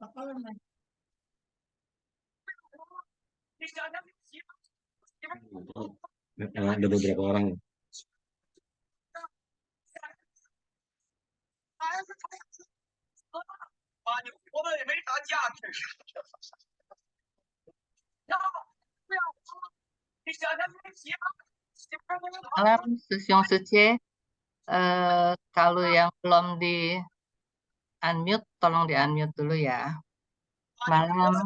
Ada beberapa orang. Malam, Susyong Suce. Kalau yang belum di unmute, tolong di unmute dulu ya. Malam.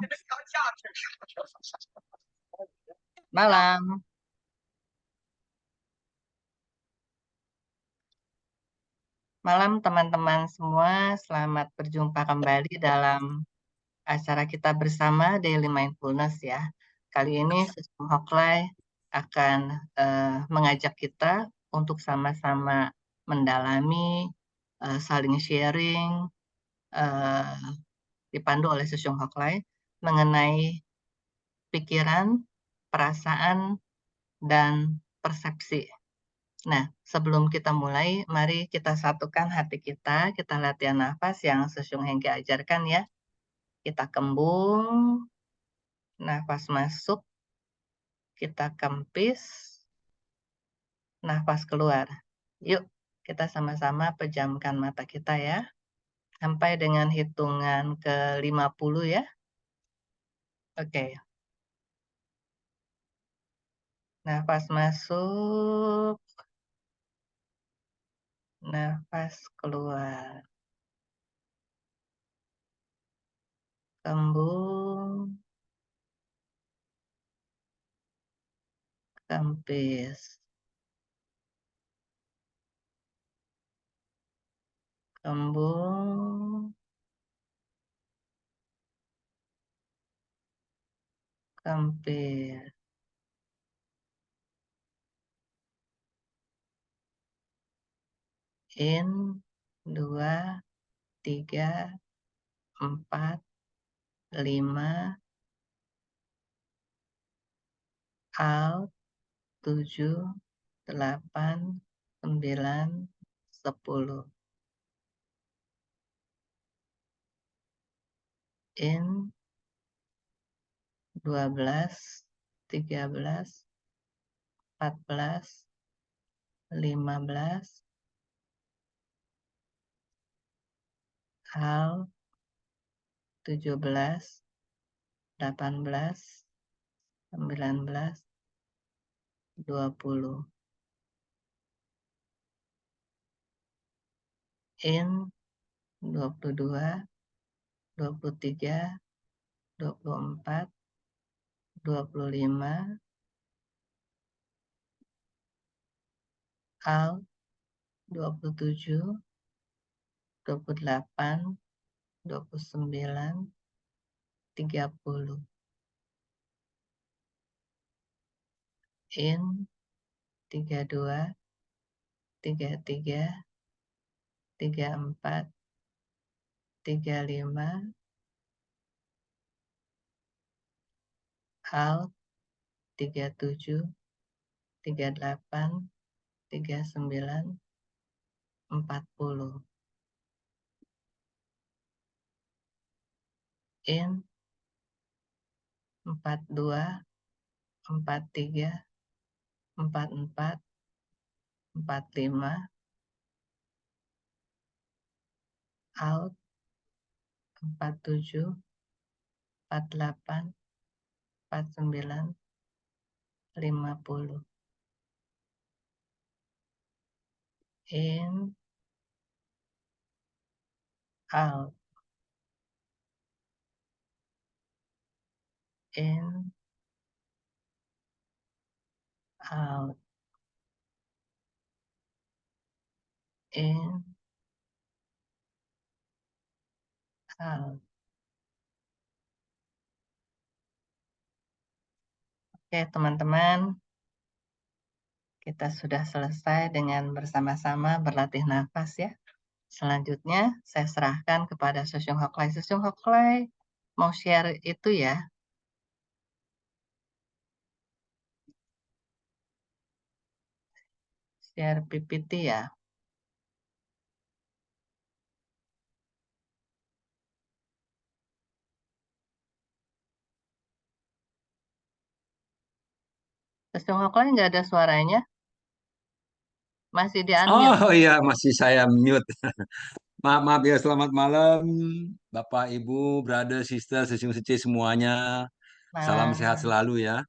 Malam. Malam teman-teman semua, selamat berjumpa kembali dalam acara kita bersama Daily Mindfulness ya. Kali ini Susyong Hoklai akan mengajak kita untuk sama-sama mendalami, saling sharing, dipandu oleh Susyong Hoklai mengenai pikiran, perasaan, dan persepsi. Nah, sebelum kita mulai, mari kita satukan hati kita latihan nafas yang Susyong Hengki ajarkan ya. Kita kembung, nafas masuk, kita kempis, nafas keluar. Yuk, kita sama-sama pejamkan mata kita ya. Sampai dengan hitungan ke-50 ya. Oke. Nafas masuk, nafas keluar. Kembung, kempis. Kembung, kempis. In, 2, 3, 4, 5. Out, 7, 8, 9, 10. In, 12, 13, 14, 15. Out, 17, 18, 19, 20. In, 22, 23, 24, 25. Out, 27, 28, 29, 30. In, 32, 33, 34, 35. Out, 37, 38, 39, 40. In, 42, 43, 44, 45. Out, 47, 48, 49, 50. In, out. In, out. In, out. Oke, teman-teman, kita sudah selesai dengan bersama-sama berlatih nafas ya. Selanjutnya, saya serahkan kepada Susyong Hoklai. Susyong Hoklai mau share itu ya. Share PPT ya. Kesongkolan nggak ada suaranya, masih di unmute. Oh iya, masih saya mute. Maaf, maaf ya, selamat malam Bapak, Ibu, brother, sister, sesi semuanya. Salam sehat Malam. selalu ya.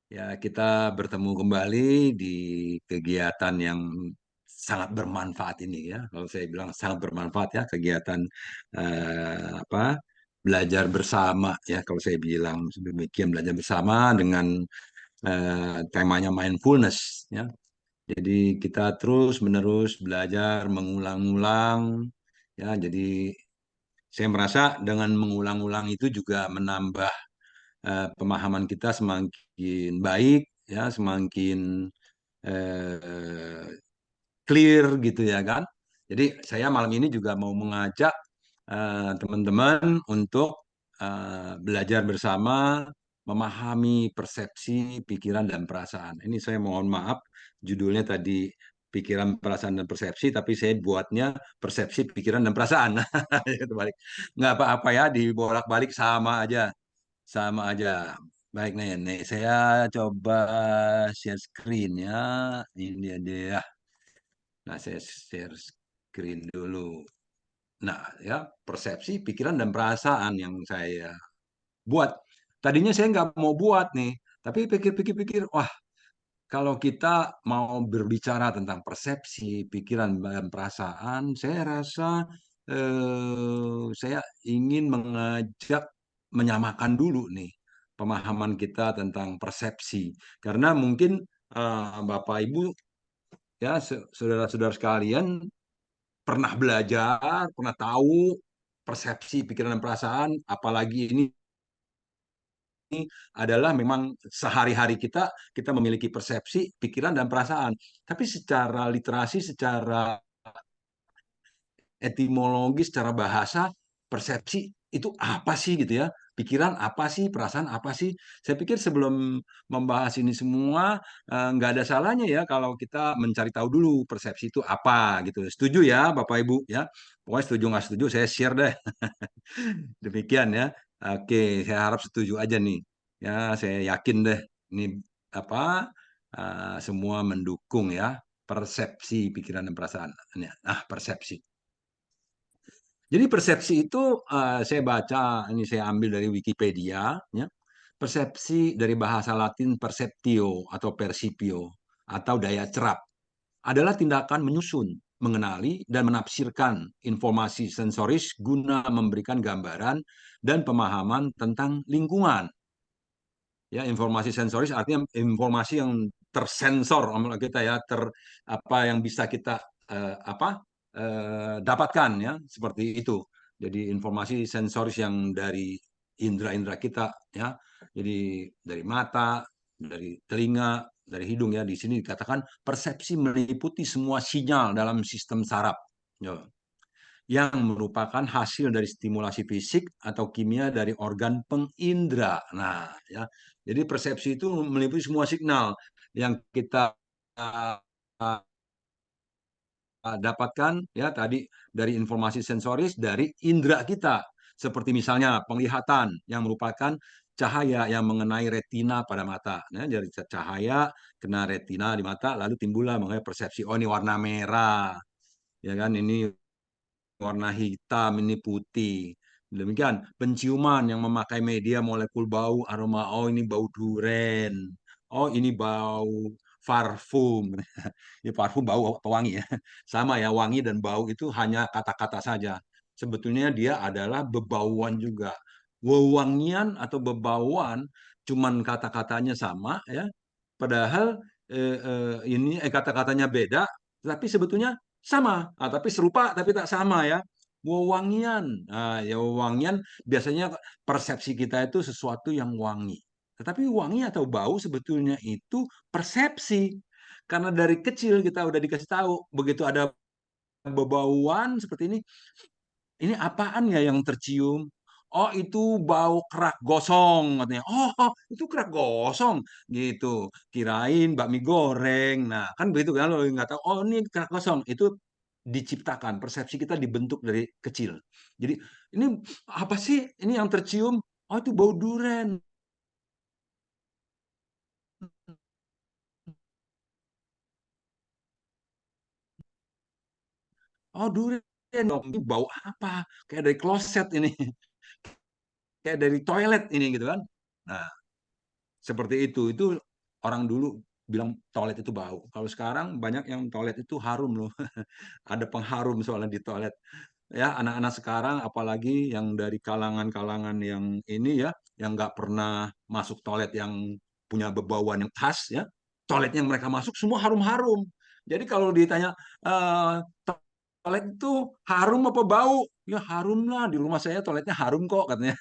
Ya, kita bertemu kembali di kegiatan yang sangat bermanfaat ini ya. Kalau saya bilang sangat bermanfaat ya, kegiatan apa? Belajar bersama ya. Kalau saya bilang demikian, belajar bersama dengan temanya mindfulness ya. Jadi kita terus-menerus belajar, mengulang-ulang ya. Jadi saya merasa dengan mengulang-ulang itu juga menambah pemahaman kita semakin baik ya, semakin eh, clear gitu ya kan. Jadi saya malam ini juga mau mengajak teman-teman untuk belajar bersama memahami persepsi, pikiran dan perasaan. Ini saya mohon maaf judulnya tadi pikiran, perasaan dan persepsi, tapi saya buatnya persepsi, pikiran dan perasaan. Itu balik. Nggak apa-apa ya, dibolak-balik sama aja, sama aja. Baik, Nenek. Saya coba share screen ya. Ini dia. Nah, saya share screen dulu. Nah, ya, persepsi, pikiran, dan perasaan yang saya buat. Tadinya saya nggak mau buat nih, tapi pikir-pikir, wah, kalau kita mau berbicara tentang persepsi, pikiran, dan perasaan, saya rasa saya ingin mengajak menyamakan dulu nih pemahaman kita tentang persepsi. Karena mungkin Bapak Ibu ya saudara-saudara sekalian pernah belajar, pernah tahu persepsi, pikiran dan perasaan, apalagi ini adalah memang sehari-hari kita memiliki persepsi, pikiran dan perasaan. Tapi secara literasi, secara etimologi, secara bahasa, persepsi itu apa sih gitu ya? Pikiran apa sih? Perasaan apa sih? Saya pikir sebelum membahas ini semua, nggak ada salahnya ya kalau kita mencari tahu dulu persepsi itu apa gitu. Setuju ya Bapak Ibu ya? Pokoknya setuju nggak setuju saya share deh. Demikian ya. Oke, saya harap setuju aja nih. Ya, saya yakin deh ini apa semua mendukung ya persepsi, pikiran dan perasaan. Nah, persepsi. Jadi persepsi itu saya baca, ini saya ambil dari Wikipedia, ya. Persepsi dari bahasa Latin perceptio atau percipio atau daya cerap adalah tindakan menyusun, mengenali, dan menafsirkan informasi sensoris guna memberikan gambaran dan pemahaman tentang lingkungan. Ya, informasi sensoris artinya informasi yang tersensor sama kita ya, apa yang bisa kita dapatkan ya, seperti itu. Jadi informasi sensoris yang dari indera-indera kita ya. Jadi dari mata, dari telinga, dari hidung ya. Di sini dikatakan persepsi meliputi semua sinyal dalam sistem saraf. Ya, yang merupakan hasil dari stimulasi fisik atau kimia dari organ pengindra. Nah, ya. Jadi persepsi itu meliputi semua signal yang kita uh, dapatkan ya tadi dari informasi sensoris dari indera kita. Seperti misalnya penglihatan yang merupakan cahaya yang mengenai retina pada mata. Nah, dari cahaya kena retina di mata lalu timbullah mengenai persepsi, oh ini warna merah. Ya kan, ini warna hitam, ini putih. Demikian, penciuman yang memakai media molekul bau aroma. Oh, ini bau duren. Oh, ini bau parfum. Ya, parfum bau apa wangi ya? Sama ya, wangi dan bau itu hanya kata-kata saja. Sebetulnya dia adalah bebauan juga. Wewangian atau bebauan cuman kata-katanya sama ya. Padahal ini kata-katanya beda, tapi sebetulnya sama. Tapi serupa tapi tak sama ya. Wewangian. Nah, ya wewangian biasanya persepsi kita itu sesuatu yang wangi. Tetapi wangi atau bau sebetulnya itu persepsi. Karena dari kecil kita udah dikasih tahu, begitu ada bebauan seperti ini apaan ya yang tercium? Oh, itu bau kerak gosong katanya. Oh, itu kerak gosong gitu. Kirain bakmi goreng. Nah, kan begitu kan lo nggak tahu. Oh, ini kerak gosong. Itu diciptakan. Persepsi kita dibentuk dari kecil. Jadi ini apa sih? Ini yang tercium. Oh, itu bau duren. oh durian dong, ini bau apa? Kayak dari kloset ini, kayak dari toilet ini gitu kan. Nah, seperti itu orang dulu bilang toilet itu bau. Kalau sekarang banyak yang toilet itu harum loh. Ada pengharum soalnya di toilet. Ya, anak-anak sekarang apalagi yang dari kalangan-kalangan yang ini ya, yang nggak pernah masuk toilet yang punya bebauan yang khas ya, toilet yang mereka masuk semua harum-harum. Jadi kalau ditanya eh, toilet itu harum apa bau? Ya harum lah, di rumah saya toiletnya harum kok katanya.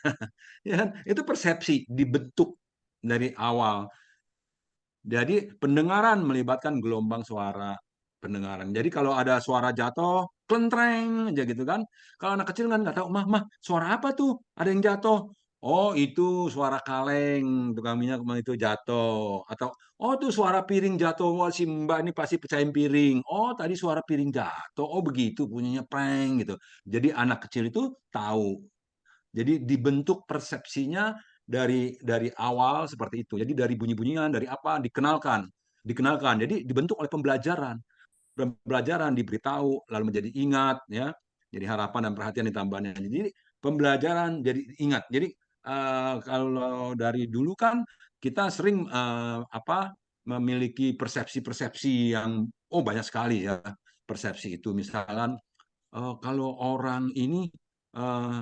Ya kan? Itu persepsi dibentuk dari awal. Jadi pendengaran melibatkan gelombang suara pendengaran. Jadi kalau ada suara jatuh, klentreng aja gitu kan. Kalau anak kecil kan nggak tahu, mah, suara apa tuh? Ada yang jatuh. Oh, itu suara kaleng, tukang minyak kemarin itu jatuh. Atau, oh itu suara piring jatuh. Wah, si Mbak ini pasti pecahin piring. Oh, tadi suara piring jatuh. Oh, begitu bunyinya prank gitu. Jadi anak kecil itu tahu. Jadi dibentuk persepsinya dari awal seperti itu. Jadi dari bunyi-bunyian, dari apa dikenalkan. Jadi dibentuk oleh pembelajaran. Pembelajaran diberitahu lalu menjadi ingat ya. Jadi harapan dan perhatian ditambahnya. Jadi pembelajaran jadi ingat. Jadi kalau dari dulu kan kita sering apa memiliki persepsi-persepsi yang banyak sekali ya persepsi itu. Misalkan kalau orang ini eh,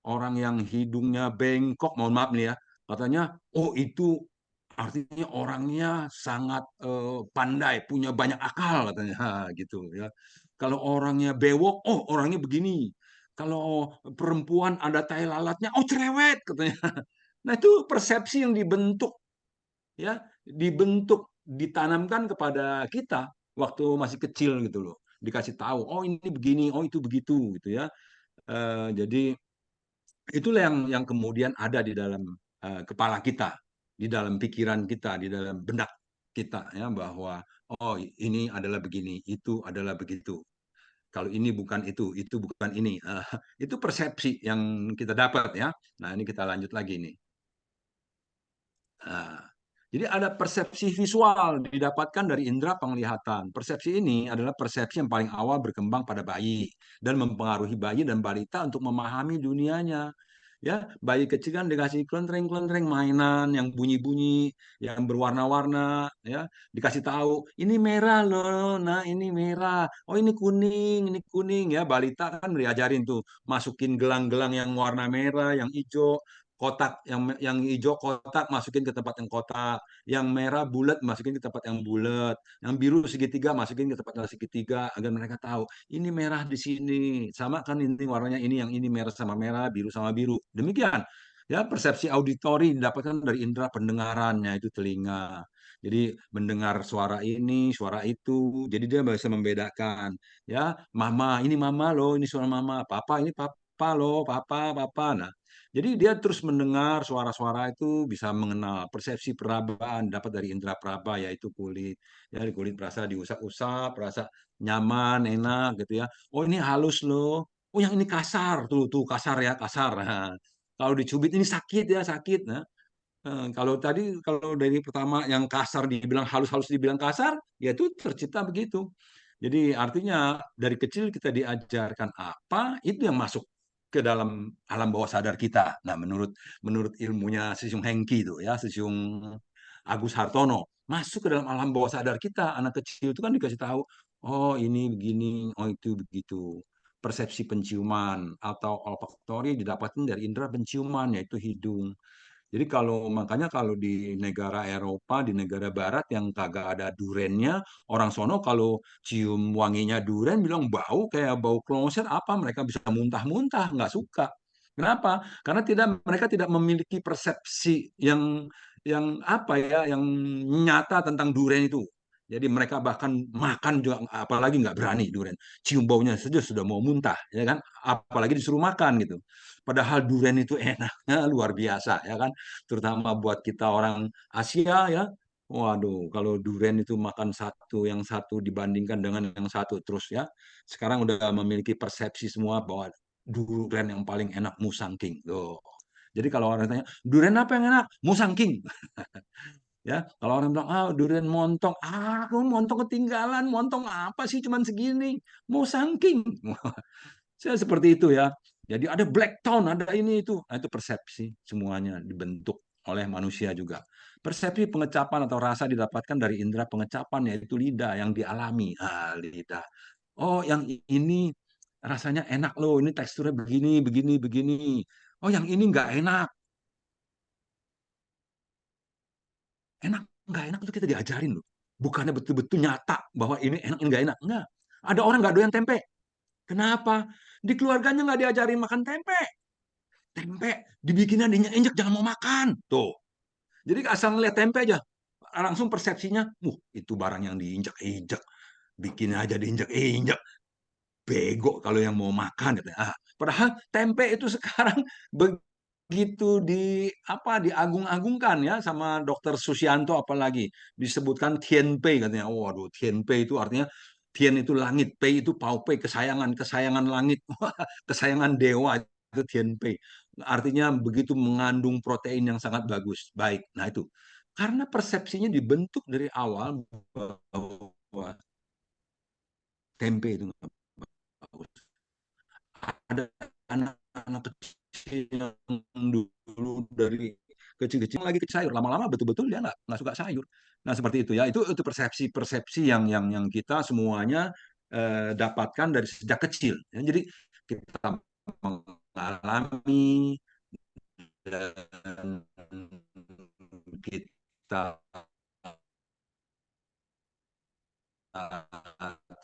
orang yang hidungnya bengkok, mohon maaf nih ya, katanya, oh itu artinya orangnya sangat pandai, punya banyak akal katanya, ha, gitu ya. Kalau orangnya bewok, oh orangnya begini. Kalau perempuan ada tai lalatnya, oh cerewet katanya. Nah itu persepsi yang dibentuk ya, dibentuk, ditanamkan kepada kita waktu masih kecil gitu loh. Dikasih tahu, oh ini begini, oh itu begitu gitu ya. Jadi itulah yang kemudian ada di dalam kepala kita, di dalam pikiran kita, di dalam benak kita ya bahwa oh ini adalah begini, itu adalah begitu. Kalau ini bukan itu bukan ini. Itu persepsi yang kita dapat ya. Nah, ini kita lanjut lagi nih. Nah, jadi ada persepsi visual didapatkan dari indera penglihatan. Persepsi ini adalah persepsi yang paling awal berkembang pada bayi dan mempengaruhi bayi dan balita untuk memahami dunianya. Ya, bayi kecil kan dikasih klentreng-klentreng mainan yang bunyi-bunyi, yang berwarna-warna, ya, dikasih tahu ini merah loh, nah ini merah, oh ini kuning, ya, balita kan diajarin tuh masukin gelang-gelang yang warna merah, yang hijau, kotak yang hijau kotak masukin ke tempat yang kotak, yang merah bulat masukin ke tempat yang bulat, yang biru segitiga masukin ke tempat yang segitiga agar mereka tahu ini merah di sini, sama kan ini warnanya ini yang ini merah sama merah, biru sama biru. Demikian. Ya, persepsi auditori didapatkan dari indera pendengarannya itu telinga. Jadi mendengar suara ini, suara itu, jadi dia bisa membedakan. Ya, mama, ini mama loh, ini suara mama, papa ini papa loh, papa. Nah, jadi dia terus mendengar suara-suara itu bisa mengenal persepsi perabaan dapat dari indera peraba yaitu kulit. Ya, di kulit berasa diusap-usap, berasa nyaman, enak gitu ya. Oh, ini halus loh. Oh, yang ini kasar tuh kasar ya, kasar. Nah, kalau dicubit ini sakit ya, sakit. Nah, kalau tadi kalau dari pertama yang kasar dibilang halus-halus dibilang kasar, ya itu tercipta begitu. Jadi artinya dari kecil kita diajarkan apa, itu yang masuk ke dalam alam bawah sadar kita. Nah, menurut menurut ilmunya Sisiung Hengki itu ya, Sisiung Agus Hartono, masuk ke dalam alam bawah sadar kita. Anak kecil itu kan dikasih tahu, oh ini begini, oh itu begitu. Persepsi penciuman atau olfaktori didapatkan dari indera penciuman yaitu hidung. Jadi makanya kalau di negara Eropa, di negara Barat yang kagak ada durennya, orang sono kalau cium wanginya duren bilang bau kayak bau kloset apa mereka bisa muntah-muntah, nggak suka. Kenapa? Karena mereka tidak memiliki persepsi yang apa ya, yang nyata tentang duren itu. Jadi mereka bahkan makan juga apalagi nggak berani duren. Cium baunya saja sudah mau muntah, ya kan? Apalagi disuruh makan gitu. Padahal duren itu enaknya luar biasa, ya kan? Terutama buat kita orang Asia ya. Waduh, kalau duren itu makan satu, yang satu dibandingkan dengan yang satu terus ya. Sekarang udah memiliki persepsi semua bahwa duren yang paling enak Musang King. Loh. Jadi kalau orang tanya, duren apa yang enak? Musang King. Ya, kalau orang bilang, ah durian montong, ah kamu montong ketinggalan, montong apa sih cuman segini, mau saking. Saya seperti itu ya. Jadi ada black tone, ada ini itu. Nah, itu persepsi semuanya dibentuk oleh manusia juga. Persepsi pengecapan atau rasa didapatkan dari indera pengecapan yaitu lidah yang dialami. Ah, lidah. Oh, yang ini rasanya enak loh, ini teksturnya begini, begini, begini. Oh, yang ini nggak enak. Enak, nggak enak itu kita diajarin loh. Bukannya betul-betul nyata bahwa ini enak, ini nggak enak. Enggak. Ada orang nggak doyan tempe. Kenapa? Di keluarganya nggak diajarin makan tempe. Tempe dibikinnya diinjek-injek, jangan mau makan. Tuh. Jadi asal ngeliat tempe aja, langsung persepsinya, itu barang yang diinjek-injek. Bikin aja diinjek-injek. Bego kalau yang mau makan. Padahal tempe itu sekarang begitu diagung-agungkan ya sama Dokter Susianto, apalagi disebutkan Tianpei katanya. Waduh, Tianpei itu artinya Tian itu langit, Pei itu Pao Pei, kesayangan kesayangan langit, kesayangan dewa, itu Tianpei. Artinya begitu mengandung protein yang sangat bagus, baik. Nah itu karena persepsinya dibentuk dari awal bahwa tempe itu nggak bagus. Ada anak-anak kecil yang dulu dari kecil-kecil lagi ke sayur, lama-lama betul-betul dia nggak suka sayur. Nah seperti itu ya, itu persepsi-persepsi yang kita semuanya dapatkan dari sejak kecil. Ya, jadi kita mengalami dan kita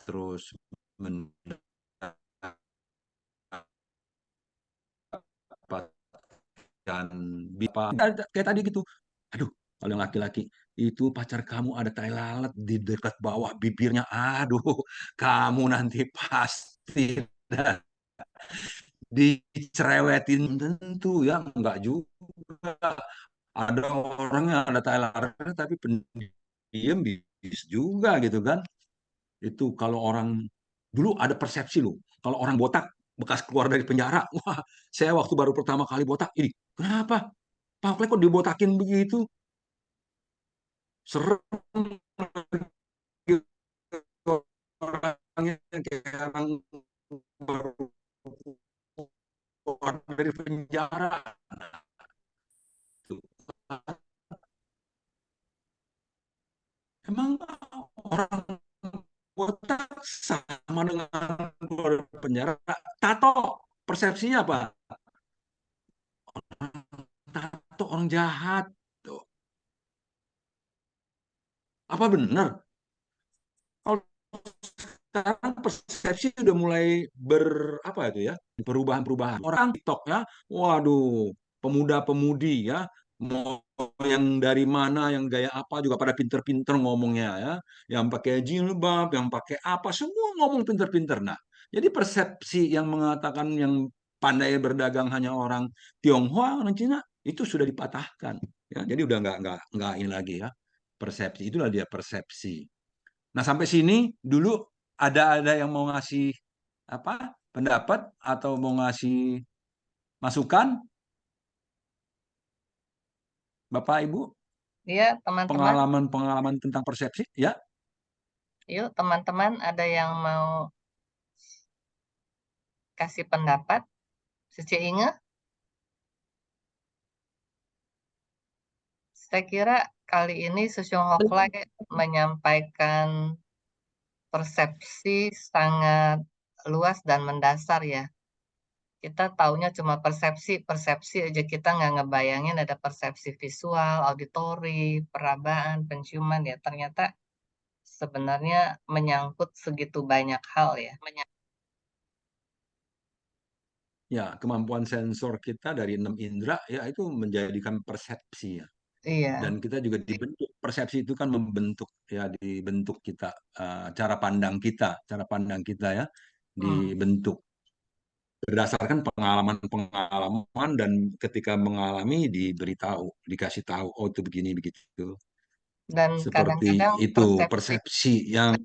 terus mendapatkan dan kayak tadi gitu. Aduh, kalau yang laki-laki itu pacar kamu ada tai lalat di dekat bawah bibirnya. Aduh, kamu nanti pasti dicerewetin tentu ya, enggak juga. Ada orang yang ada tai lalat tapi pendiam bisa juga gitu kan. Itu kalau orang dulu ada persepsi loh, kalau orang botak bekas keluar dari penjara, wah, saya waktu baru pertama kali botak, ini kenapa Pak Klek kok dibotakin begitu? Serem orangnya kayak orang baru keluar dari penjara. Emang orang botak sama dengan keluar dari penjara? Tato persepsinya apa? Tato orang jahat. Apa benar? Kalau sekarang persepsi udah mulai apa itu ya, perubahan-perubahan orang TikTok ya, waduh, pemuda-pemudi ya, mau yang dari mana, yang gaya apa juga pada pinter-pinter ngomongnya ya, yang pakai jilbab, yang pakai apa, semua ngomong pinter-pinter. Nah, jadi persepsi yang mengatakan yang pandai berdagang hanya orang Tionghoa, orang Cina itu sudah dipatahkan ya, jadi udah nggak ini lagi ya, persepsi itulah dia persepsi. Nah, sampai sini dulu ada yang mau ngasih apa pendapat atau mau ngasih masukan, Bapak Ibu, Iya, teman-teman. pengalaman-pengalaman tentang persepsi, ya? Yuk, teman-teman, ada yang mau kasih pendapat? Cece Inge, saya kira kali ini Susyong Hoklai menyampaikan persepsi sangat luas dan mendasar ya. Kita taunya cuma persepsi, persepsi aja, kita nggak ngebayangin ada persepsi visual, auditori, perabaan, penciuman ya. Ternyata sebenarnya menyangkut segitu banyak hal ya. Ya, kemampuan sensor kita dari 6 indera ya itu menjadikan persepsi ya. Dan Iya. kita juga dibentuk, persepsi itu kan membentuk ya, dibentuk kita, cara pandang kita ya Hmm. dibentuk berdasarkan pengalaman-pengalaman, dan ketika mengalami diberi dikasih tahu, oh itu begini begitu. Dan Seperti kadang-kadang itu persepsi, persepsi yang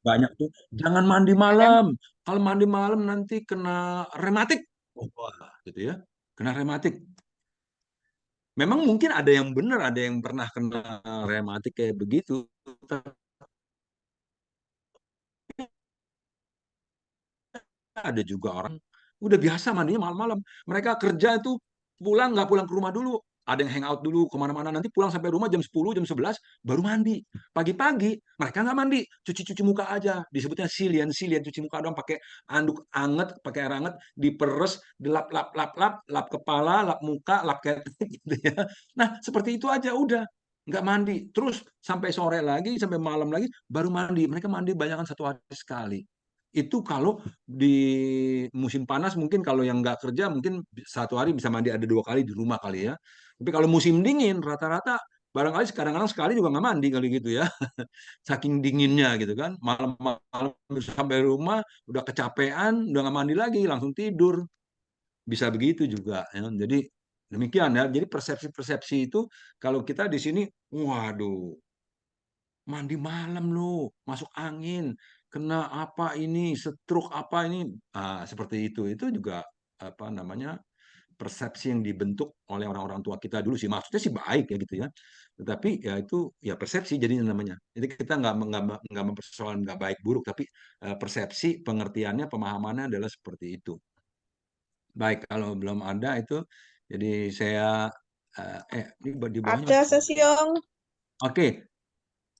banyak tuh, jangan mandi kadang malam. Kalau mandi malam nanti kena rematik. Oh, wah, gitu ya. Kena rematik. Memang mungkin ada yang benar, ada yang pernah kena rematik kayak begitu. Ada juga orang udah biasa mandinya malam-malam. Mereka kerja itu pulang nggak pulang ke rumah dulu. Ada yang hangout dulu kemana-mana. Nanti pulang sampai rumah jam 10, jam 11 baru mandi. Pagi-pagi mereka nggak mandi, cuci-cuci muka aja. Disebutnya silian cuci muka doang pakai anduk anget, pakai air anget, diperes, dilap lap lap lap, lap kepala, lap muka, lap ketek gitu ya. Nah, seperti itu aja udah. Nggak mandi. Terus sampai sore lagi, sampai malam lagi baru mandi. Mereka mandi banyak kan 1 hari sekali. Itu kalau di musim panas mungkin kalau yang nggak kerja mungkin 1 hari bisa mandi ada 2 kali di rumah kali ya. Tapi kalau musim dingin rata-rata barangkali kadang-kadang sekali juga nggak mandi kali gitu ya. Saking dinginnya gitu kan. Malam-malam sampai rumah udah kecapean, udah nggak mandi lagi, langsung tidur. Bisa begitu juga ya. Jadi demikian ya. Jadi persepsi-persepsi itu kalau kita di sini, waduh, mandi malam loh, masuk angin, kena apa ini, stroke apa ini, seperti itu. Itu juga apa namanya persepsi yang dibentuk oleh orang-orang tua kita dulu sih. Maksudnya sih baik ya gitu ya. Tetapi ya itu ya persepsi jadinya namanya. Jadi kita nggak mempersoalkan nggak baik buruk, tapi persepsi, pengertiannya, pemahamannya adalah seperti itu. Baik, kalau belum ada itu, jadi saya ini di bawahnya Ada masih ada. Sesiong. Oke,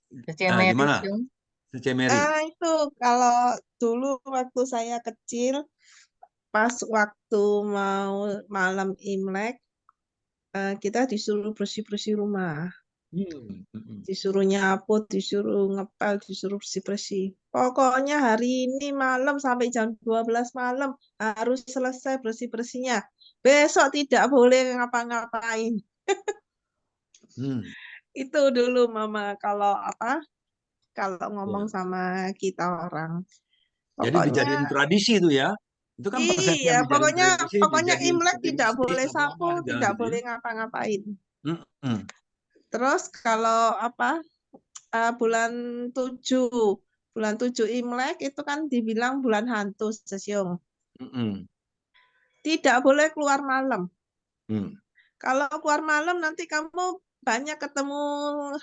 Cuci Mary gimana, Sung. Cece Mary? Itu kalau dulu waktu saya kecil, pas waktu mau malam Imlek, kita disuruh bersih-bersih rumah. Hmm, mm-mm. Disuruh nyapu, disuruh ngepel, disuruh bersih-bersih. Pokoknya hari ini malam sampai jam 12 malam harus selesai bersih-bersihnya. Besok tidak boleh ngapa-ngapain. Hmm. Itu dulu Mama kalau kalau ngomong Ya. sama kita orang. Jadi Pokoknya dijadiin tradisi itu ya. Itu kan persepsi iya, yang dijadiin pokoknya tradisi, pokoknya dijadiin Imlek tidak tradisi boleh sama sapu, warga tidak gitu ya. boleh ngapa-ngapain. Mm-mm. Terus kalau bulan 7, bulan 7 Imlek itu kan dibilang bulan hantu, Sesiung. Mm-mm. Tidak boleh keluar malam. Mm. Kalau keluar malam nanti kamu banyak ketemu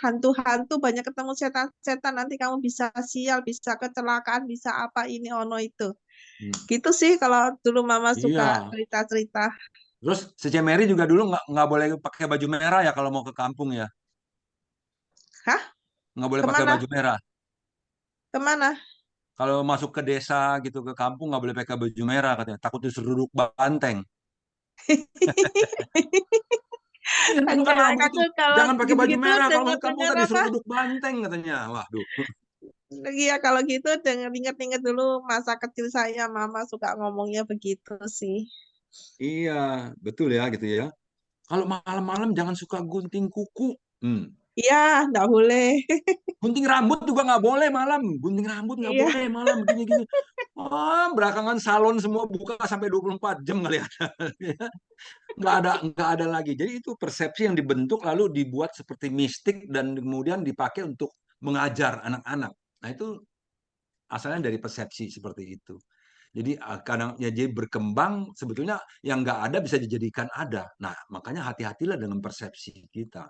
hantu-hantu, banyak ketemu setan-setan, nanti kamu bisa sial, bisa kecelakaan, bisa apa ini ono itu. Mm. Gitu sih kalau dulu Mama suka Iya. cerita-cerita. Terus si Mary juga dulu nggak boleh pakai baju merah ya kalau mau ke kampung ya. Hah? Nggak boleh pakai Kemana? baju merah. Kemana? Kalau masuk ke desa gitu ke kampung nggak boleh pakai baju merah katanya. Takut diseruduk banteng. Iya, dulu kan Enggak, orang begitu. aku kalau Jangan pakai baju gitu-gitu merah kalau masuk kampung dengar-dengar tadi apa? disuruh duduk banteng katanya. Waduh. Iya, kalau gitu dengar inget-inget dulu masa kecil saya, Mama suka ngomongnya begitu sih. Iya, betul ya gitu ya. Kalau malam-malam jangan suka gunting kuku. Hmm. Iya, enggak boleh. Gunting rambut juga nggak boleh malam. Gunting rambut nggak Iya, boleh malam gini-gini. Oh, belakangan salon semua buka sampai 24 jam kali ya. Nggak ada lagi. Jadi itu persepsi yang dibentuk lalu dibuat seperti mistik dan kemudian dipakai untuk mengajar anak-anak. Nah, itu asalnya dari persepsi seperti itu. Jadi kadang ya jadi berkembang sebetulnya yang nggak ada bisa dijadikan ada. Nah, makanya hati-hatilah dengan persepsi kita.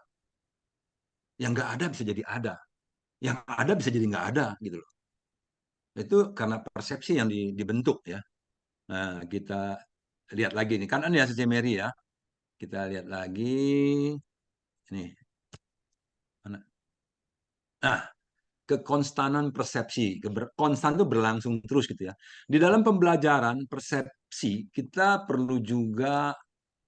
Yang nggak ada bisa jadi ada. Yang ada bisa jadi nggak ada gitu loh. Itu karena persepsi yang dibentuk ya. Nah, kita lihat lagi nih kan ya si Mary ya. Kita lihat lagi nih. Nah, kekonstanan persepsi, konstan itu berlangsung terus gitu ya. Di dalam pembelajaran persepsi kita perlu juga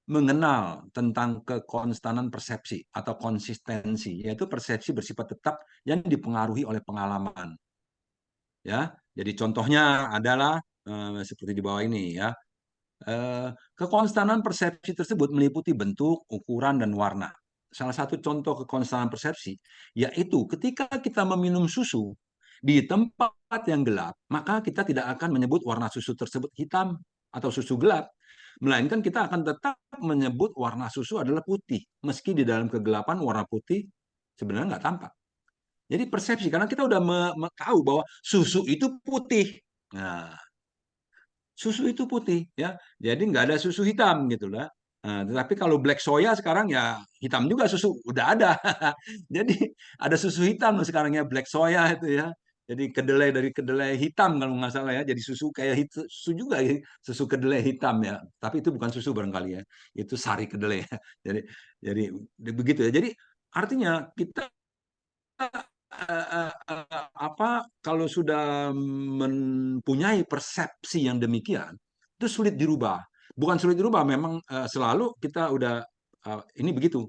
mengenal tentang kekonstanan persepsi atau konsistensi, yaitu persepsi bersifat tetap yang dipengaruhi oleh pengalaman. Ya, jadi contohnya adalah seperti di bawah ini ya. Kekonstanan persepsi tersebut meliputi bentuk, ukuran, dan warna. Salah satu contoh kekonstanan persepsi yaitu ketika kita meminum susu di tempat yang gelap, maka kita tidak akan menyebut warna susu tersebut hitam atau susu gelap, melainkan kita akan tetap menyebut warna susu adalah putih, meski di dalam kegelapan warna putih sebenarnya nggak tampak. Jadi persepsi, karena kita udah tahu bahwa susu itu putih. Nah, susu itu putih ya, jadi nggak ada susu hitam gitu lah. Nah, tetapi kalau black soya sekarang ya hitam juga susu udah ada. Jadi ada susu hitam sekarang ya black soya itu ya. Jadi kedelai dari kedelai hitam kalau nggak salah ya. Jadi susu kayak susu juga ya. Susu kedelai hitam ya. Tapi itu bukan susu barangkali ya. Itu sari kedelai ya. Jadi begitu ya. Jadi artinya kita apa kalau sudah mempunyai persepsi yang demikian itu sulit dirubah. Bukan sulit dirubah, memang selalu kita udah ini begitu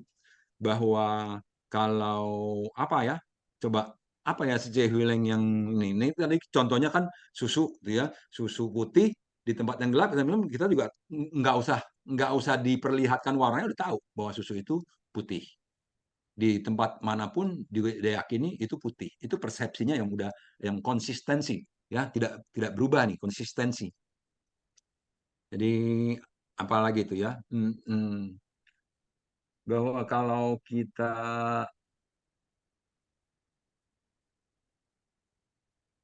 bahwa kalau apa ya, coba apa ya si Willing yang ini tadi contohnya kan susu gitu ya, susu putih di tempat yang gelap kita juga nggak usah diperlihatkan warnanya udah tahu bahwa susu itu putih. Di tempat manapun diyakini itu putih. Itu persepsinya yang udah yang konsistensi ya, tidak berubah nih konsistensi. Jadi apalagi itu ya, bahwa kalau kita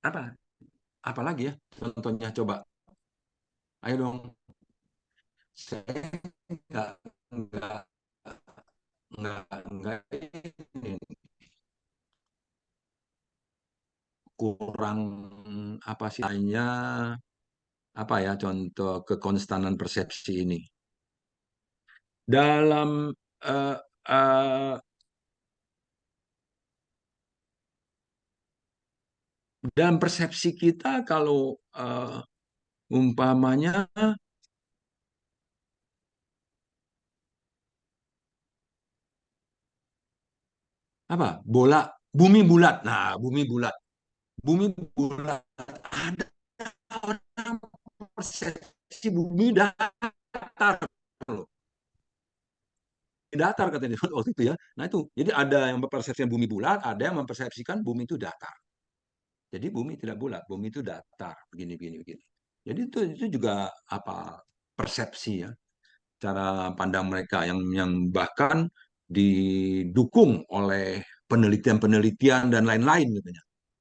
apa apalagi ya contohnya coba, ayo dong. Saya nggak nggak nggak ini, kurang apa sih hanya apa ya contoh kekonstanan persepsi ini dalam eh, eh, dalam persepsi kita kalau umpamanya apa bola bumi bulat, nah bumi bulat ada orang persepsi bumi datar loh, datar katanya waktu itu ya. Nah itu jadi ada yang mempersepsikan bumi bulat, ada yang mempersepsikan bumi itu datar. Jadi bumi tidak bulat, bumi itu datar begini begini begini. Jadi itu juga apa persepsi ya, cara pandang mereka yang bahkan didukung oleh penelitian-penelitian dan lain-lain gitu.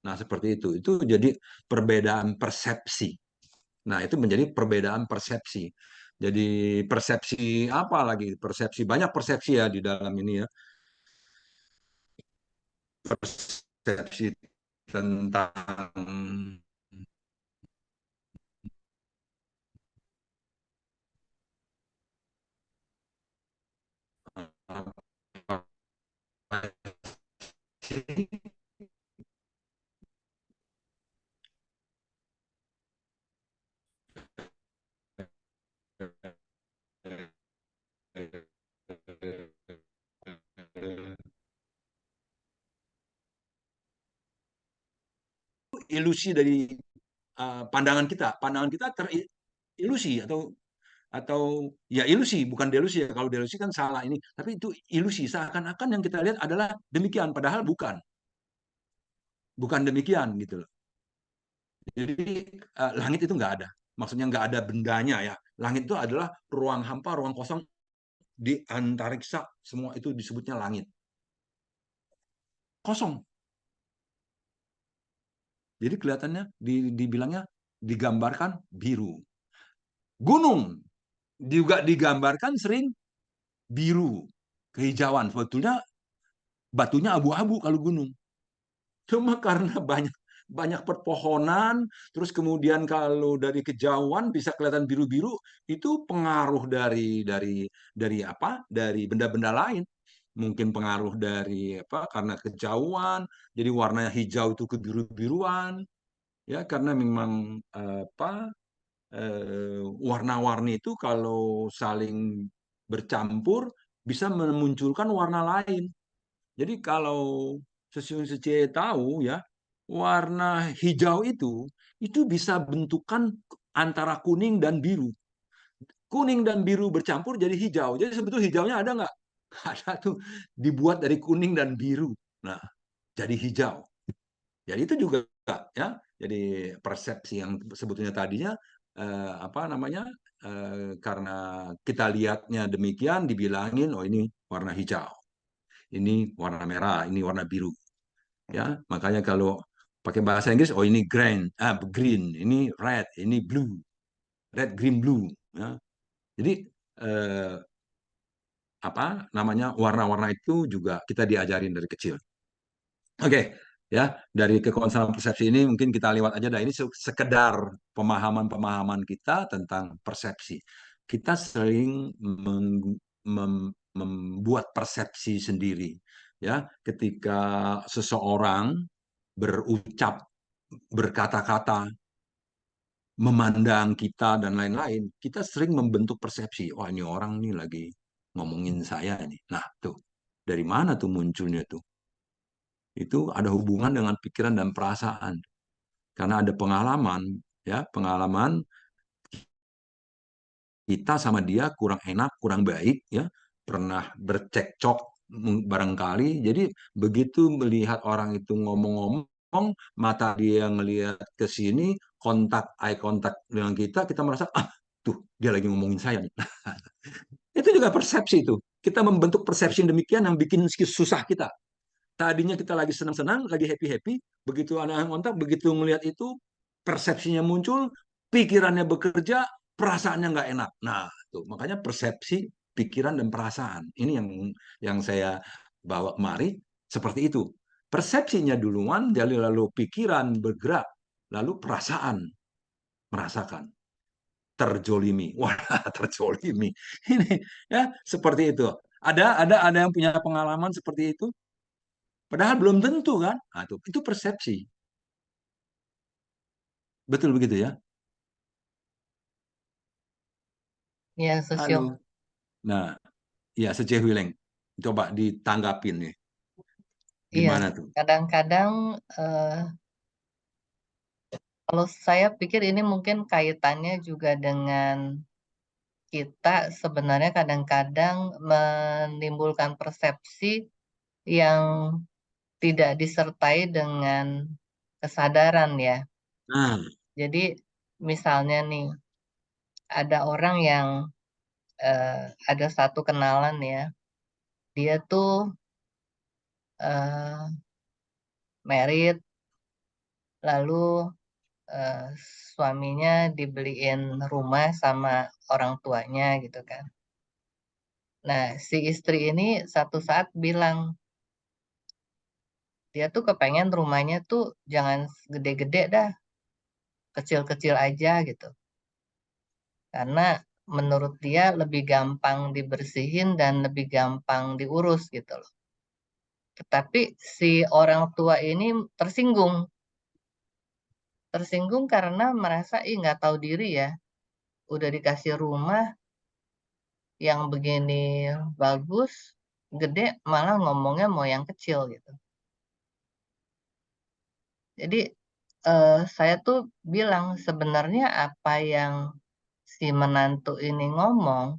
Nah, seperti itu. Itu jadi perbedaan persepsi. Nah, itu menjadi perbedaan persepsi. Jadi persepsi apa lagi? Persepsi banyak persepsi ya di dalam ini ya. Persepsi tentang ilusi dari pandangan kita terilusi atau ya ilusi bukan delusi ya, kalau delusi kan salah ini, tapi itu ilusi seakan-akan yang kita lihat adalah demikian padahal bukan demikian gitu loh. Jadi langit itu nggak ada, maksudnya nggak ada bendanya ya. Langit itu adalah ruang hampa, ruang kosong di antariksa, semua itu disebutnya langit kosong. Jadi kelihatannya dibilangnya digambarkan biru. Gunung juga digambarkan sering biru, kehijauan. Sebetulnya batunya abu-abu kalau gunung. Cuma karena banyak banyak perpohonan, terus kemudian kalau dari kejauhan bisa kelihatan biru-biru, itu pengaruh dari apa? Dari benda-benda lain. Mungkin pengaruh dari apa? Karena kejauhan, jadi warnanya hijau itu kebiru-biruan, ya karena memang apa? Warna-warni itu kalau saling bercampur bisa memunculkan warna lain. Jadi kalau Sesiun tahu ya, warna hijau itu bisa bentukan antara kuning dan biru. Kuning dan biru bercampur jadi hijau. Jadi sebetulnya hijaunya ada nggak? Ada tuh, dibuat dari kuning dan biru. Nah, jadi hijau. Jadi itu juga ya. Jadi persepsi yang sebetulnya tadinya apa namanya? Karena kita lihatnya demikian dibilangin oh ini warna hijau. Ini warna merah, ini warna biru. Ya, makanya kalau pakai bahasa Inggris oh ini green, ini red, ini blue. Red, green, blue ya. Jadi apa namanya warna-warna itu juga kita diajarin dari kecil. Oke, ya dari kekonstelasian persepsi ini mungkin kita lewat aja. Dah ini sekedar pemahaman-pemahaman kita tentang persepsi. Kita sering membuat persepsi sendiri, ya. Ketika seseorang berucap, berkata-kata, memandang kita dan lain-lain, kita sering membentuk persepsi. Oh, ini orang nih lagi ngomongin saya nih. Nah, tuh dari mana tuh munculnya tuh? Itu ada hubungan dengan pikiran dan perasaan. Karena ada pengalaman, ya, pengalaman kita sama dia kurang enak, kurang baik, ya, pernah bercekcok barangkali. Jadi begitu melihat orang itu ngomong-ngomong, mata dia ngelihat ke sini, eye contact dengan kita, kita merasa, ah, tuh dia lagi ngomongin saya nih. Itu juga persepsi itu. Kita membentuk persepsi yang demikian yang bikin susah kita. Tadinya kita lagi senang-senang, lagi happy-happy, begitu anak kontak, begitu melihat itu, persepsinya muncul, pikirannya bekerja, perasaannya nggak enak. Nah, tuh makanya persepsi, pikiran dan perasaan. Ini yang saya bawa kemari seperti itu. Persepsinya duluan, jadi lalu pikiran bergerak, lalu perasaan merasakan terjolimi. Wah, terjolimi. Ini ya seperti itu. Ada yang punya pengalaman seperti itu? Padahal belum tentu kan? Nah, itu persepsi. Betul begitu ya? Ya, Susyung. Halo. Nah, ya Sejeh Wileng. Coba ditanggapin nih. Iya, Gimana tuh? kadang-kadang kalau saya pikir ini mungkin kaitannya juga dengan kita sebenarnya kadang-kadang menimbulkan persepsi yang tidak disertai dengan kesadaran ya. Nah, Jadi misalnya nih, ada orang yang ada satu kenalan ya, dia tuh married, lalu suaminya dibeliin rumah sama orang tuanya gitu kan. Nah, si istri ini satu saat bilang, dia tuh kepengen rumahnya tuh jangan gede-gede dah, kecil-kecil aja gitu. Karena menurut dia lebih gampang dibersihin dan lebih gampang diurus gitu loh. Tetapi si orang tua ini tersinggung. Tersinggung karena merasa, ih nggak tahu diri ya, udah dikasih rumah yang begini bagus, gede, malah ngomongnya mau yang kecil gitu. Jadi saya tuh bilang sebenarnya apa yang si menantu ini ngomong,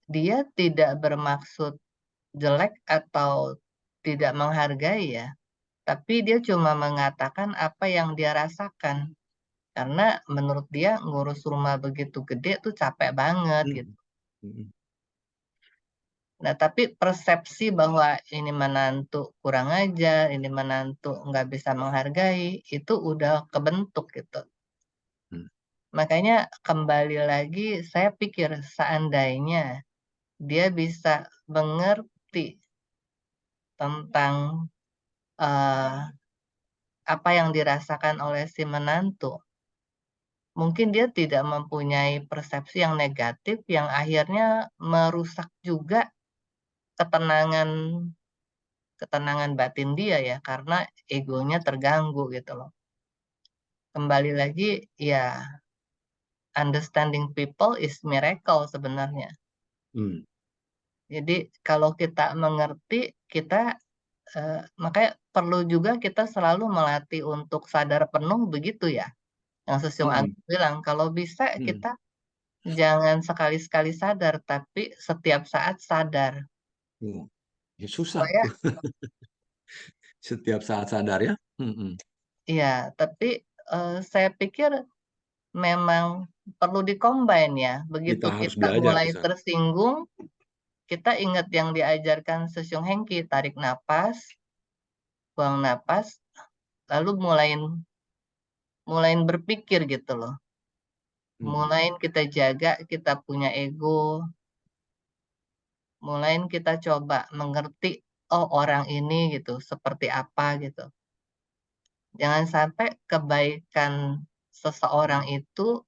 dia tidak bermaksud jelek atau tidak menghargai ya, tapi dia cuma mengatakan apa yang dia rasakan. Karena menurut dia ngurus rumah begitu gede tuh capek banget gitu. Nah, tapi persepsi bahwa ini menantu kurang ajar, ini menantu nggak bisa menghargai, itu udah kebentuk gitu. Makanya kembali lagi, saya pikir seandainya dia bisa mengerti tentang apa yang dirasakan oleh si menantu, mungkin dia tidak mempunyai persepsi yang negatif yang akhirnya merusak juga ketenangan ketenangan batin dia ya, karena egonya terganggu gitu loh. Kembali lagi ya, understanding people is miracle sebenarnya. Jadi kalau kita mengerti, kita makanya perlu juga kita selalu melatih untuk sadar penuh begitu ya. Yang Susyung Agus bilang, kalau bisa kita jangan sekali-sekali sadar, tapi setiap saat sadar. Ya susah Supaya, tuh. Setiap saat sadar ya. ya, tapi saya pikir memang perlu dikombin ya. Begitu Kita harus kita belajar mulai ke sana. tersinggung, kita ingat yang diajarkan Susyung Hengki, tarik napas, buang napas, lalu mulain berpikir gitu loh. Mulain kita jaga, kita punya ego, Mulai kita coba mengerti, oh orang ini gitu, seperti apa gitu. Jangan sampai kebaikan seseorang itu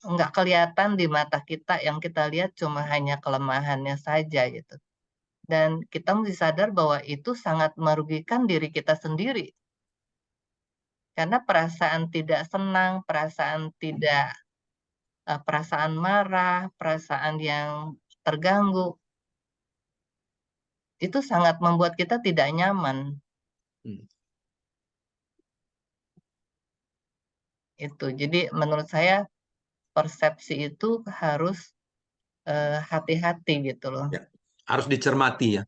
nggak kelihatan di mata kita, yang kita lihat cuma hanya kelemahannya saja gitu. Dan kita mesti sadar bahwa itu sangat merugikan diri kita sendiri. Karena perasaan tidak senang, perasaan marah, perasaan yang terganggu, itu sangat membuat kita tidak nyaman. Hmm. Itu. Jadi menurut saya persepsi itu harus hati-hati gitu loh. Ya, harus dicermati ya.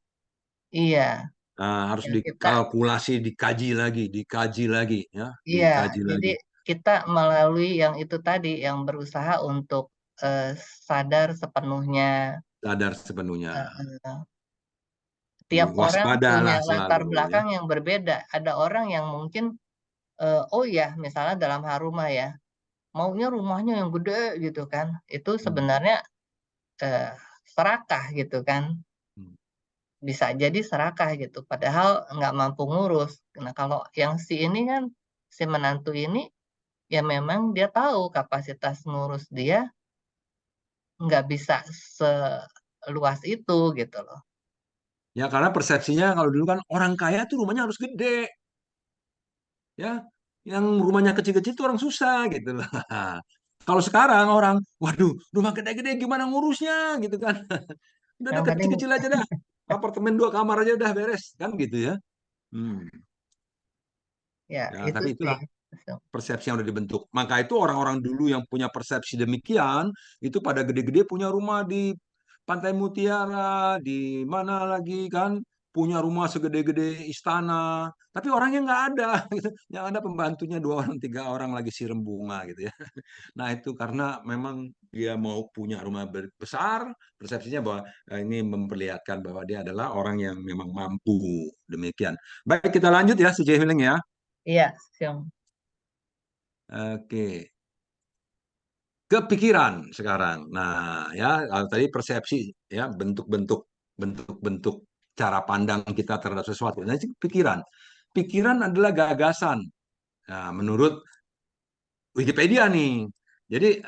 Iya, Harus ya kita dikalkulasi, dikaji lagi ya, iya, dikaji jadi lagi. kita melalui yang itu tadi, yang berusaha untuk sadar sepenuhnya. Sadar sepenuhnya. eh, Tiap orang punya Waspadalah latar selalu ya. belakang yang berbeda. Ada orang yang mungkin, oh ya, misalnya dalam hal rumah ya, maunya rumahnya yang gede gitu kan. Itu Hmm. sebenarnya eh, serakah gitu kan. Hmm. Bisa jadi serakah gitu. Padahal nggak mampu ngurus. Nah kalau yang si ini kan, si menantu ini, ya memang dia tahu kapasitas ngurus dia nggak bisa seluas itu gitu loh. Ya karena persepsinya kalau dulu kan orang kaya tuh rumahnya harus gede ya, yang rumahnya kecil-kecil tuh orang susah gitu loh. Kalau sekarang orang, waduh, rumah gede-gede gimana ngurusnya gitu kan. Udah Yang penting kecil-kecil aja dah. Apartemen 2 kamar aja udah beres kan gitu ya. Hmm. ya Ya, itu tapi sih. itulah persepsi yang udah dibentuk. Maka itu orang-orang dulu yang punya persepsi demikian, itu pada gede-gede punya rumah di Pantai Mutiara, di mana lagi kan, punya rumah segede-gede istana. Tapi orangnya nggak ada, gitu. Yang ada pembantunya 2 orang, 3 orang lagi siram bunga gitu ya. Nah itu karena memang dia mau punya rumah besar, persepsinya bahwa ini memperlihatkan bahwa dia adalah orang yang memang mampu. Demikian. Baik, kita lanjut ya, si Healing ya. Iya, Siung. Oke. Kepikiran sekarang. Nah, ya kalau tadi persepsi ya, bentuk-bentuk cara pandang kita terhadap sesuatu. Nah, itu pikiran. Pikiran adalah gagasan. Nah, menurut Wikipedia nih. Jadi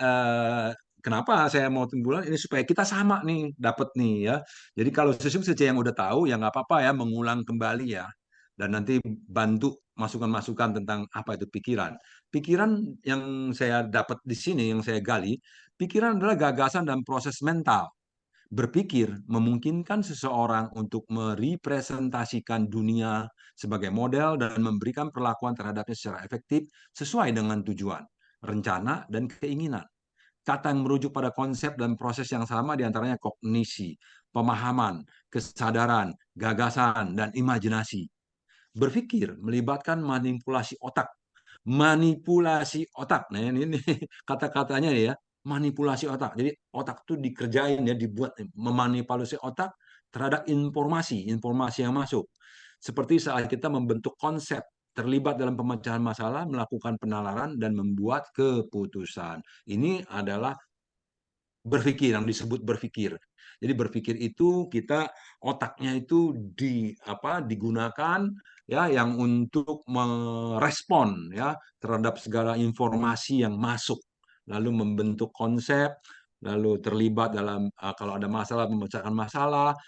kenapa saya mau timbulan ini supaya kita sama nih, dapat nih ya. Jadi kalau sesuatu yang udah tahu ya nggak apa-apa ya mengulang kembali ya. Dan nanti bantu masukan-masukan tentang apa itu pikiran. Pikiran yang saya dapat di sini, yang saya gali, pikiran adalah gagasan dan proses mental. Berpikir memungkinkan seseorang untuk merepresentasikan dunia sebagai model dan memberikan perlakuan terhadapnya secara efektif sesuai dengan tujuan, rencana, dan keinginan. Kata yang merujuk pada konsep dan proses yang sama diantaranya kognisi, pemahaman, kesadaran, gagasan, dan imajinasi. Berpikir melibatkan manipulasi otak. Manipulasi otak. Nah, ini kata-katanya ya, manipulasi otak. Jadi otak itu dikerjain ya, dibuat memanipulasi otak terhadap informasi yang masuk. Seperti saat kita membentuk konsep, terlibat dalam pemecahan masalah, melakukan penalaran dan membuat keputusan. Ini adalah berpikir, yang disebut berpikir. Jadi berpikir itu kita otaknya itu digunakan ya yang untuk merespon ya terhadap segala informasi yang masuk, lalu membentuk konsep, lalu terlibat dalam kalau ada masalah memecahkan masalah,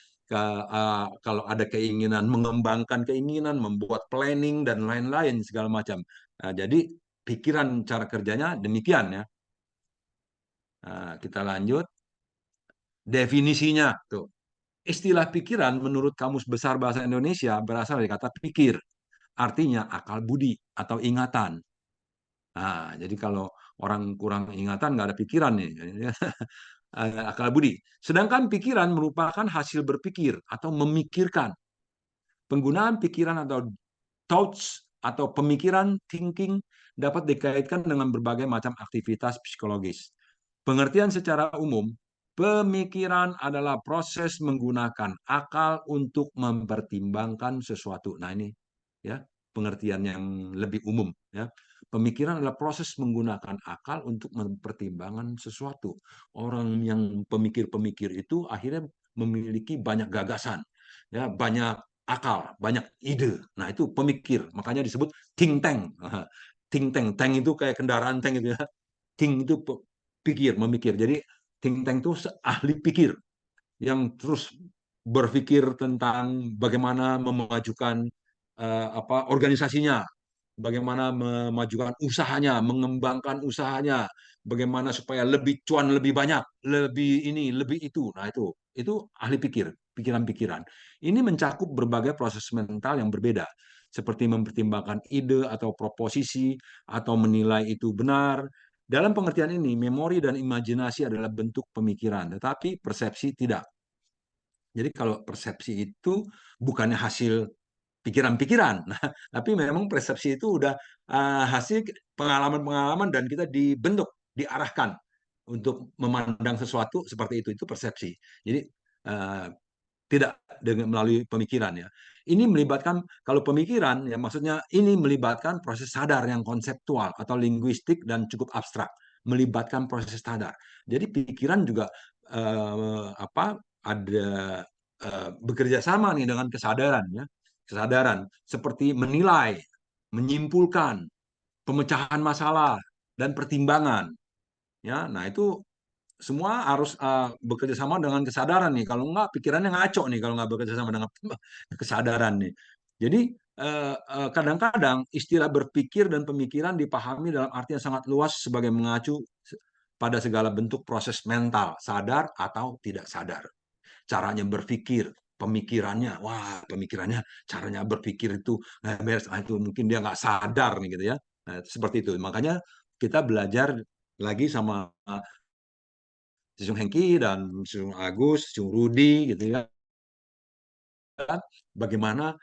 kalau ada keinginan mengembangkan keinginan, membuat planning dan lain-lain segala macam. Nah, jadi pikiran cara kerjanya demikian ya. Nah, kita lanjut. Definisinya tuh. Istilah pikiran menurut Kamus Besar Bahasa Indonesia berasal dari kata pikir, artinya akal budi atau ingatan. Nah, jadi kalau orang kurang ingatan nggak ada pikiran nih, akal budi. Sedangkan pikiran merupakan hasil berpikir atau memikirkan. Penggunaan pikiran atau thoughts atau pemikiran thinking dapat dikaitkan dengan berbagai macam aktivitas psikologis. Pengertian secara umum, pemikiran adalah proses menggunakan akal untuk mempertimbangkan sesuatu. Nah, ini ya, pengertian yang lebih umum ya. Pemikiran adalah proses menggunakan akal untuk mempertimbangkan sesuatu. Orang yang pemikir-pemikir itu akhirnya memiliki banyak gagasan, ya, banyak akal, banyak ide. Nah, itu pemikir, makanya disebut think tank. Think tank, tank itu kayak kendaraan tank gitu ya. Think itu pikir, memikir. Jadi think tank itu ahli pikir yang terus berpikir tentang bagaimana memajukan organisasinya, bagaimana memajukan usahanya, mengembangkan usahanya, bagaimana supaya lebih cuan lebih banyak, lebih ini, lebih itu. Nah, itu ahli pikir, pikiran-pikiran. Ini mencakup berbagai proses mental yang berbeda, seperti mempertimbangkan ide atau proposisi atau menilai itu benar. Dalam pengertian ini, memori dan imajinasi adalah bentuk pemikiran, tetapi persepsi tidak. Jadi kalau persepsi itu bukannya hasil pikiran-pikiran, nah, tapi memang persepsi itu udah hasil pengalaman-pengalaman dan kita dibentuk, diarahkan untuk memandang sesuatu seperti itu persepsi. Jadi uh, tidak dengan melalui pemikiran ya. Ini melibatkan kalau pemikiran ya maksudnya ini melibatkan proses sadar yang konseptual atau linguistik dan cukup abstrak, melibatkan proses sadar. Jadi pikiran juga ada bekerja sama nih dengan kesadaran ya. Kesadaran seperti menilai, menyimpulkan, pemecahan masalah dan pertimbangan ya. Nah, itu semua harus bekerja sama dengan kesadaran nih. Kalau enggak, pikirannya ngaco nih kalau nggak bekerja sama dengan kesadaran nih. Jadi kadang-kadang istilah berpikir dan pemikiran dipahami dalam arti yang sangat luas sebagai mengacu pada segala bentuk proses mental, sadar atau tidak sadar. Caranya berpikir, pemikirannya, wah pemikirannya, caranya berpikir itu beres, itu mungkin dia nggak sadar nih gitu ya. Nah, seperti itu. Makanya kita belajar lagi sama Sung Hengki dan Sung Agus, Sung Rudi gitu ya. Bagaimana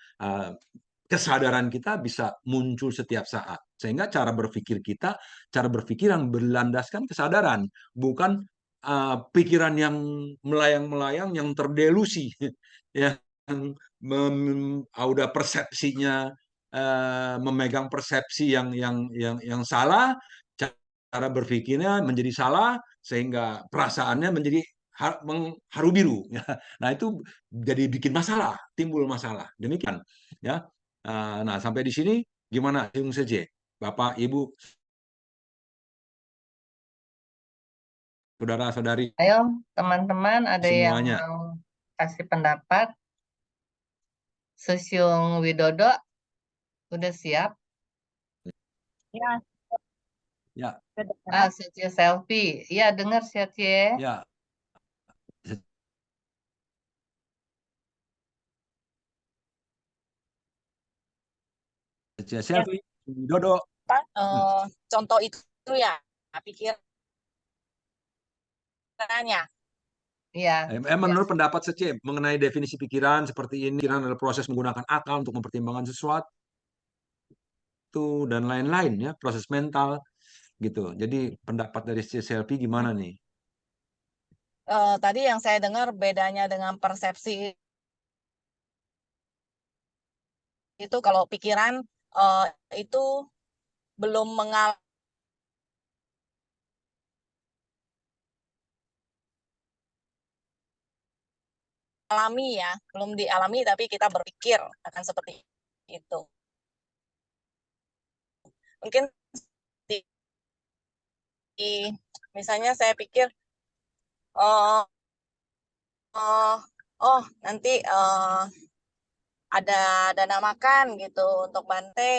kesadaran kita bisa muncul setiap saat. Sehingga cara berpikir yang berlandaskan kesadaran, bukan pikiran yang melayang-melayang, yang terdelusi, yang udah persepsinya memegang persepsi yang salah, cara berpikirnya menjadi salah, sehingga perasaannya menjadi haru biru. Nah, itu jadi bikin masalah, timbul masalah. Demikian ya. Nah, sampai di sini gimana, Bung Seje? Bapak, Ibu, saudara-saudari Ayo, teman-teman, ada yang semuanya. mau kasih pendapat? Susyung Widodo, udah siap? Ya, Ya, Setia Selfie. Iya, dengar Setia. ya. ya Selfie, Dodo. Pak, contoh itu ya pikirannya. Iya. Menurut pendapat Sece mengenai definisi pikiran seperti ini, pikiran adalah proses menggunakan akal untuk mempertimbangkan sesuatu dan lain-lain ya, proses mental gitu. Jadi pendapat dari Selfie gimana nih? Tadi yang saya dengar bedanya dengan persepsi itu kalau pikiran itu belum mengalami ya, belum dialami tapi kita berpikir akan seperti itu. Mungkin misalnya saya pikir oh nanti ada dana makan gitu untuk Bante.